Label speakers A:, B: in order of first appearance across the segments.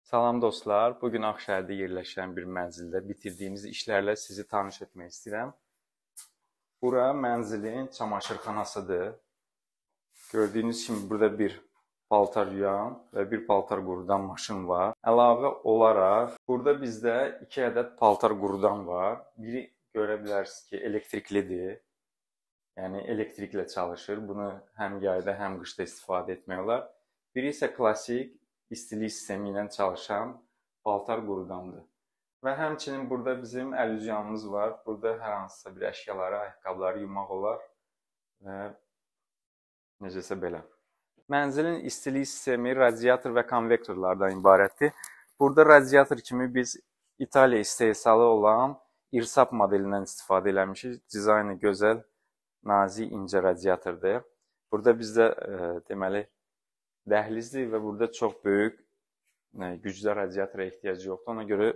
A: Salam dostlar, bugün Ağşəhərdə yerləşən bir mənzildə bitirdiyimiz işlərlə sizi tanış etmək istəyirəm. Bura mənzilin çamaşırxanasıdır. Gördüyünüz kimi burada bir paltar yuyan və bir paltar qurudan maşın var. Əlavə olaraq burada bizdə 2 ədəd paltar qurudan var. Biri görə bilərsiniz ki, elektriklidir. Yəni elektriklə çalışır. Bunu həm yayda, həm qışda istifadə etmək olar. Biri isə klassik istilik sistemi ilə çalışan paltar qurudandır. Və həmçinin burada bizim əlüzyonumuz var. Burada hər hansısa bir əşyaları, ayaqqabıları yumaq olar və necəsə belə. Mənzilin istilik sistemi radiator və konvektorlardan ibarətdir. Burada radiator kimi biz İtaliya istehsalı olan İrsap modelindən istifadə eləmişik. Dizaynı gözəl, nazik, incə radiatordur. Burada bizdə deməli dəhlizdir və burada çox böyük güclü radiatora ehtiyac yoxdur. Ona görə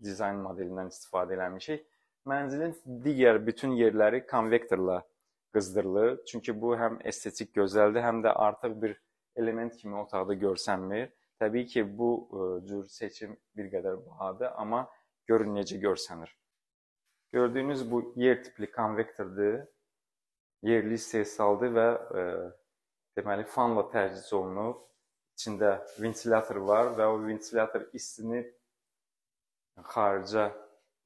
A: dizayn modelindən istifadə eləmişik. Mənzilin digər bütün yerləri konvektorla qızdırılır. Çünki bu həm estetik gözəldir, həm də artıq bir element kimi otaqda görsənmir. Təbii ki, bu cür seçim bir qədər bahadır, amma görün necə görsənir. Gördüyünüz bu yer tipli konvektordur. Yerli istehsaldır və deməli, fanla tərciz olunub. İçində ventilator var və o ventilator istini xarica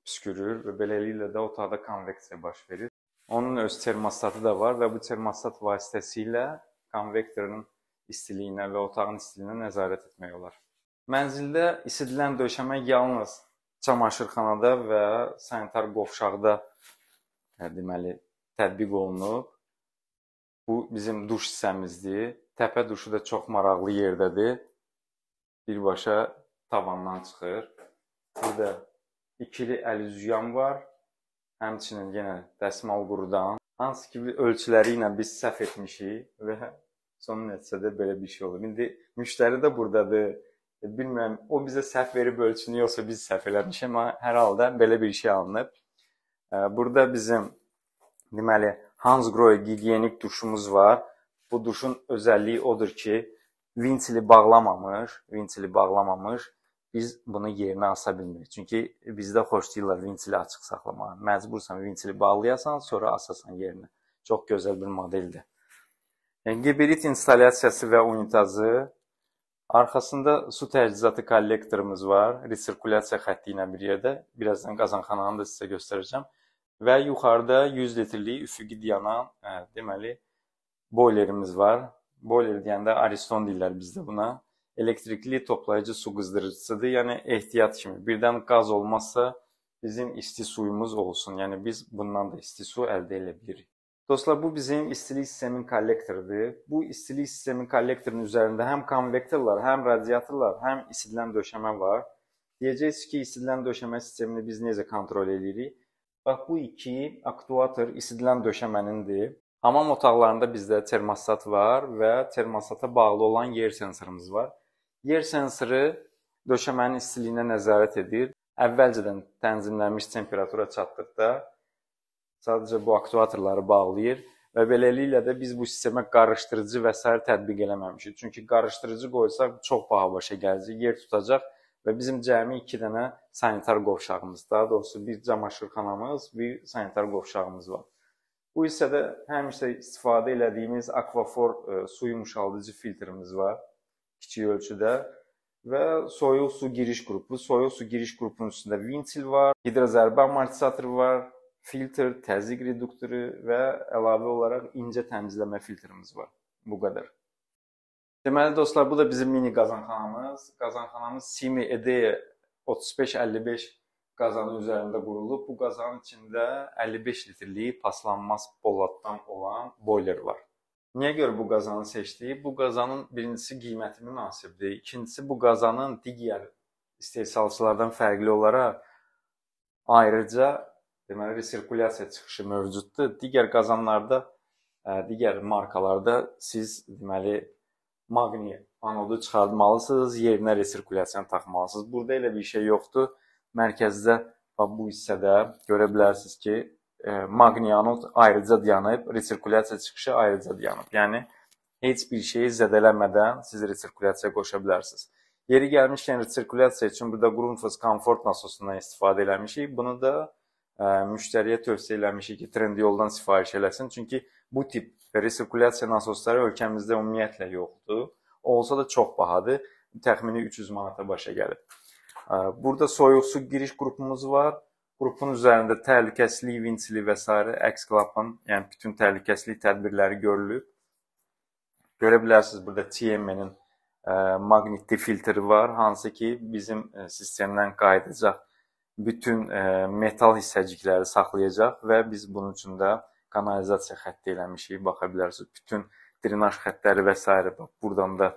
A: püskürür və beləliklə də otaqda konveksiya baş verir. Onun öz termostatı da var və bu termostat vasitəsilə konvektorun istiliyinə və otağın istiliyinə nəzarət etmək olar. Mənzildə isidilən döşəmə yalnız çamaşırxanada və sanitar qovşaqda deməli, tətbiq olunub. Bu bizim duş hissəmizdir. Təpə duşu da çox maraqlı yerdədir. Birbaşa tavandan çıxır. Burada ikili əlüzyuyan var. Həmçinin yenə dəsmal qurudan. Hansı ki ölçüləri ilə biz səhv etmişik və son nəticədə belə bir şey olub. İndi müştəri də buradadır. Bilmirəm, o bizə səhv verib ölçünü yoxsa biz səhv eləmişik, amma hər halda belə bir şey alınıb. Burada bizim deməli Hansgrohe gigiyenik duşumuz var. Bu duşun özəlliyi odur ki, vintili bağlamamış biz bunu yerinə asa bilmirik. Çünki bizdə xoşlayırlar vintili açıq saxlamağı. Məcbursan vintili bağlayasan, sonra asasan yerinə. Çox gözəl bir modeldir. Gibrit installasiyası və unitazı. Arxasında su təchizatı kollektorumuz var. Resirkulyasiya xətti ilə bir yerdə. Birazdan qazanxananı da sizə göstərəcəm. Və yuxarıda 100 litrlik üfüqi dayanan deməli boilerimiz var. Boiler deyəndə Ariston deyirlər bizdə buna. Elektrikli toplayıcı su qızdırıcısıdır. Yəni ehtiyat kimi. Birdən qaz olmazsa bizim isti suyumuz olsun. Yəni biz bundan da isti su əldə edə bilirik. Dostlar, bu bizim istilik sistemin kollektorudur. Bu istilik sistemin kollektorunun üzərində həm konvektorlar, həm radiatorlar, həm isidilən döşəmə var. Deyəcəksiniz ki, isidilən döşəmə sistemini biz necə kontrol edirik? Bax, bu iki aktuator isidilən döşəmənindir. Hamam otaqlarında bizdə termostat var və termostata bağlı olan yer sensorumuz var. Yer sensoru döşəmənin istiliyinə nəzarət edir. Əvvəlcədən tənzimlənmiş temperatura çatdıqda sadəcə bu aktuatorları bağlayır və beləliklə də biz bu sistemə qarışdırıcı və s. tətbiq eləməmişik. Çünki qarışdırıcı qoysaq çox baha başa gələcək, yer tutacaq və bizim cəmi 2 dənə sanitar qovşağımız, daha doğrusu bir çamaşırxanamız, bir sanitar qovşağımız var. Bu hissədə həmişə istifadə elədiyimiz Aquafor su yumuşaldıcı filtrimiz var, kiçik ölçüdə və soyuq su giriş qrupu. Soyuq su giriş qrupunun üstündə ventil var, hidrozərbə amortisatoru var, filtr, təzyiq reduktoru və əlavə olaraq incə təmizləmə filtrimiz var. Bu qədər. Deməli dostlar, bu da bizim mini qazanxanamız. Qazanxanamız Simi EDE 3555 qazanın üzərində qurulub. Bu qazanın içində 55 litrlik paslanmaz poladdan olan boiler var. Niyə görə bu qazanı seçdik? Bu qazanın birincisi qiyməti münasibdir. İkincisi bu qazanın digər istehsalçılardan fərqli olaraq ayrıca deməli resirkulyasiya çıxışı mövcuddur. Digər qazanlarda, digər markalarda siz deməli maqni anodu çıxartmalısınız, yerinə resirkulyasiyanı taxmalısınız. Burada elə bir şey yoxdur. Mərkəzdə bu hissədə görə bilərsiniz ki, maqni anod ayrıca dayanıb, resirkulyasiya çıxışı ayrıca dayanıb. Yəni heç bir şeyi zədələmədən siz resirkulyasiyaya qoşa bilərsiniz. Yeri gəlmişkən resirkulyasiya üçün burada Grundfos komfort nasosundan istifadə eləmişik. Bunu da müştəriyə tövsiyə eləmişik ki, Trendyoldan sifariş eləsin. Çünki bu tip resirkulyasiya nasosları ölkəmizdə ümumiyyətlə yoxdur. Olsa da çox bahadır. Təxmini 300 manata başa gəlir. Burada soyuq su giriş qrupumuz var. Qrupun üzərində təhlükəsizlik vintili və s. əks klapan, yəni bütün təhlükəsizlik tədbirləri görülüb. Görə bilərsiniz, burada TM'nin maqnitli filtri var, hansı ki bizim sistemdən qayıdacaq bütün metal hissəcikləri saxlayacaq və biz bunun üçün də kanalizasiya xətti eləmişik. Baxa bilərsiniz, bütün drenaj xəttləri və s. Buradan da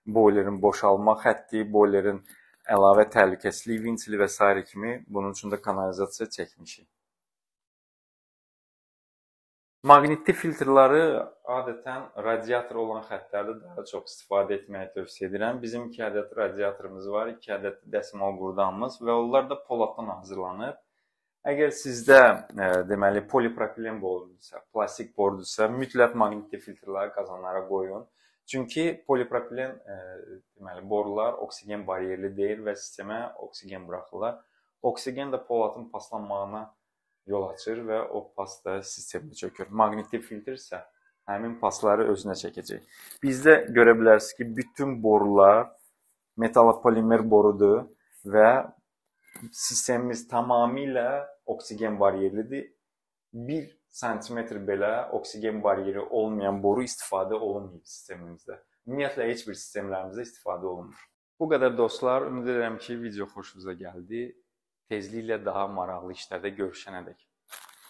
A: boilerin boşalma xətti, boilerin əlavə təhlükəsizlik vintili və s. kimi bunun üçün də kanalizasiya çəkmişik. Maqnitli filtrləri adətən radiator olan xəttlərdə daha çox istifadə etməyi tövsiyə edirəm. Bizim 2 ədəd radiatorumuz var, 2 ədəd dəsimal qurdamız və onlar da poladdan hazırlanıb. Əgər sizdə deməli polipropilen borudursa, plastik borudursa, mütləq maqnitli filtrləri qazanlara qoyun. Çünki polipropilen deməli borular oksigen bariyerli deyil və sistemə oksigen buraxırlar. Oksigen də poladın paslanmağına yol açır və o pas da sistemdə çökür. Maqnitli filtr isə həmin pasları özünə çəkəcək. Bizdə görə bilərsiniz ki, bütün borular metalopolimer borudur və sistemimiz tamamilə oksigen bariyerlidir. 1 sm belə oksigen bariyeri olmayan boru istifadə olunmuyor sistemimizdə. Ümumiyyətlə, heç bir sistemlərimizdə istifadə olunmur. Bu qədər dostlar, ümid edirəm ki, video xoşunuza gəldi. Tezliklə daha maraqlı işlərdə görüşənədək.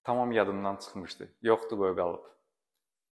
A: Tamam yadımdan çıxmışdı. Yoxdur, qoy qalıb.